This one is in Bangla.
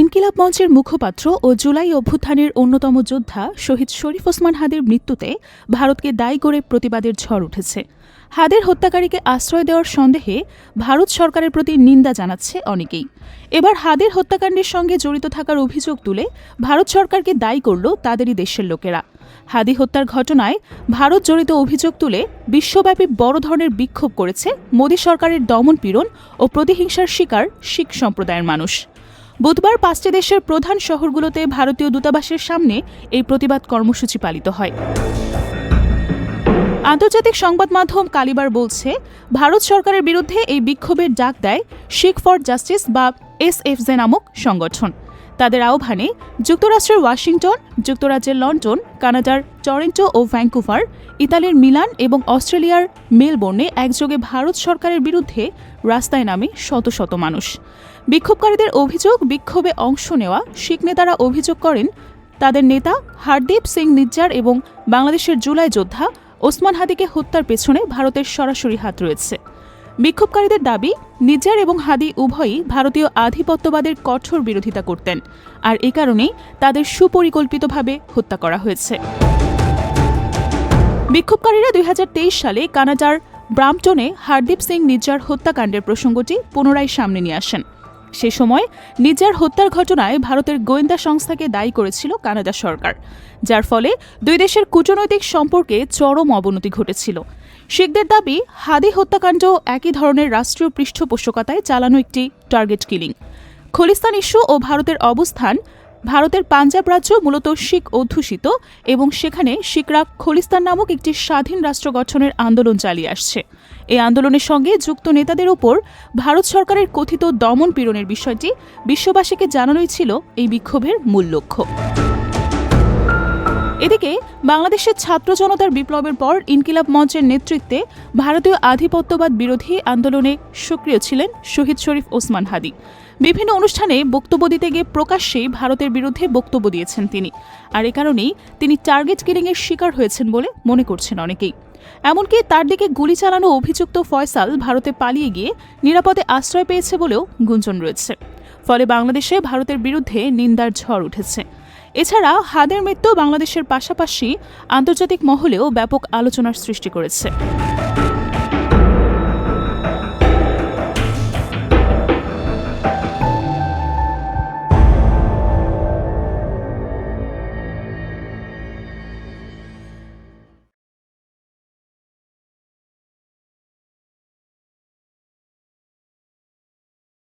ইনকিলাব মঞ্চের মুখপাত্র ও জুলাই অভ্যুত্থানের অন্যতম যোদ্ধা শহীদ শরীফ ওসমান হাদির মৃত্যুতে ভারতকে দায়ী করে প্রতিবাদের ঝড় উঠেছে। হাদির হত্যাকারীকে আশ্রয় দেওয়ার সন্দেহে ভারত সরকারের প্রতি নিন্দা জানাচ্ছে অনেকেই। এবার হাদির হত্যাকাণ্ডের সঙ্গে জড়িত থাকার অভিযোগ তুলে ভারত সরকারকে দায়ী করল তাদেরই দেশের লোকেরা। হাদি হত্যার ঘটনায় ভারত জড়িত অভিযোগ তুলে বিশ্বব্যাপী বড় ধরনের বিক্ষোভ করেছে মোদী সরকারের দমনপীড়ন ও প্রতিহিংসার শিকার শিখ সম্প্রদায়ের মানুষ। বুধবার ৫টি দেশের প্রধান শহরগুলোতে ভারতীয় দূতাবাসের সামনে এই প্রতিবাদ কর্মসূচি পালিত হয়। আন্তর্জাতিক সংবাদ মাধ্যম কালিবার বলছে, ভারত সরকারের বিরুদ্ধে এই বিক্ষোভের ডাক দেয় শিখ ফর জাস্টিস বা এসএফজে নামক সংগঠন। তাদের আহ্বানে যুক্তরাষ্ট্রের ওয়াশিংটন, যুক্তরাজ্যের লন্ডন, কানাডার টরন্টো ও ভ্যাঙ্কুভার, ইতালির মিলান এবং অস্ট্রেলিয়ার মেলবোর্নে একযোগে ভারত সরকারের বিরুদ্ধে রাস্তায় নামে শত শত মানুষ। বিক্ষোভকারীদের অভিযোগ, বিক্ষোভে অংশ নেওয়া শিখ নেতারা অভিযোগ করেন তাদের নেতা হরদীপ সিং নিজ্জার এবং বাংলাদেশের জুলাই যোদ্ধা ওসমান হাদিকে হত্যার পেছনে ভারতের সরাসরি হাত রয়েছে। বিক্ষোভকারীদের দাবি, নিজ্জার এবং হাদি উভয়ই ভারতীয় আধিপত্যবাদের কঠোর বিরোধিতা করতেন, আর এ কারণেই তাদের সুপরিকল্পিতভাবে হত্যা করা হয়েছে। বিক্ষোভকারীরা ২০২৩ সালে কানাডার ব্রাম্পটনে হরদীপ সিং নিজ্জার হত্যাকাণ্ডের প্রসঙ্গটি পুনরায় সামনে নিয়ে আসেন। সে সময় নিজ্জার হত্যার ঘটনায় ভারতের গোয়েন্দা সংস্থাকে দায়ী করেছিল কানাডা সরকার, যার ফলে দুই দেশের কূটনৈতিক সম্পর্কে চরম অবনতি ঘটেছিল। শিখদের দাবি, হাদি হত্যাকাণ্ড একই ধরনের রাষ্ট্রীয় পৃষ্ঠপোষকতায় চালানো একটি টার্গেট কিলিং। খলিস্তান ইস্যু ও ভারতের অবস্থান, ভারতের পাঞ্জাব রাজ্য মূলত শিখ অধ্যুষিত এবং সেখানে শিখরা খলিস্তান নামক একটি স্বাধীন রাষ্ট্র গঠনের আন্দোলন চালিয়ে আসছে। এই আন্দোলনের সঙ্গে যুক্ত নেতাদের উপর ভারত সরকারের কথিত দমন পীড়নের বিষয়টি বিশ্ববাসীকে জানানোই ছিল এই বিক্ষোভের মূল লক্ষ্য। এদিকে বাংলাদেশের ছাত্র জনতার বিপ্লবের পর ইনকিলাব মঞ্চের নেতৃত্বে ভারতীয় আধিপত্যবাদ বিরোধী আন্দোলনে সক্রিয় ছিলেন শহীদ শরীফ ওসমান হাদি। বিভিন্ন অনুষ্ঠানে বক্তব্য দিতে গিয়ে প্রকাশ্যেই ভারতের বিরুদ্ধে বক্তব্য দিয়েছেন তিনি, আর এ কারণেই তিনি টার্গেট কিলিংয়ের শিকার হয়েছেন বলে মনে করছেন অনেকেই। এমনকি তার দিকে গুলি চালানো অভিযুক্ত ফয়সাল ভারতে পালিয়ে গিয়ে নিরাপদে আশ্রয় পেয়েছে বলেও গুঞ্জন রয়েছে। ফলে বাংলাদেশে ভারতের বিরুদ্ধে নিন্দার ঝড় উঠেছে। এছাড়া হাদির মৃত্যু বাংলাদেশের পাশাপাশি আন্তর্জাতিক মহলেও ব্যাপক আলোচনার সৃষ্টি করেছে।